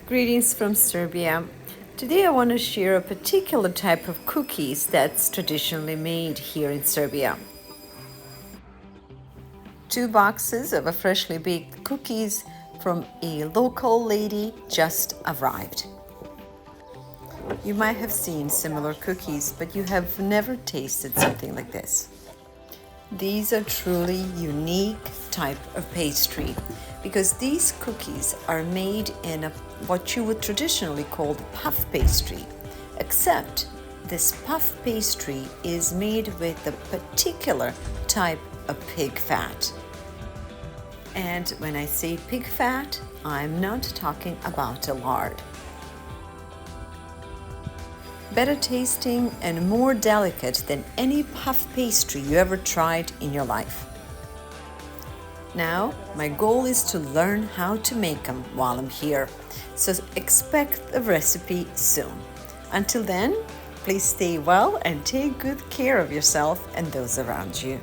Greetings from Serbia. Today I want to share a particular type of cookies that's traditionally made here in Serbia. 2 boxes of a freshly baked cookies from a local lady just arrived. You might have seen similar cookies, but you have never tasted something like this. These are truly unique type of pastry because these cookies are made in what you would traditionally call the puff pastry, except this puff pastry is made with a particular type of pig fat. And when I say pig fat, I'm not talking about a lard. Better tasting and more delicate than any puff pastry you ever tried in your life. Now, my goal is to learn how to make them while I'm here, so expect the recipe soon. Until then, please stay well and take good care of yourself and those around you.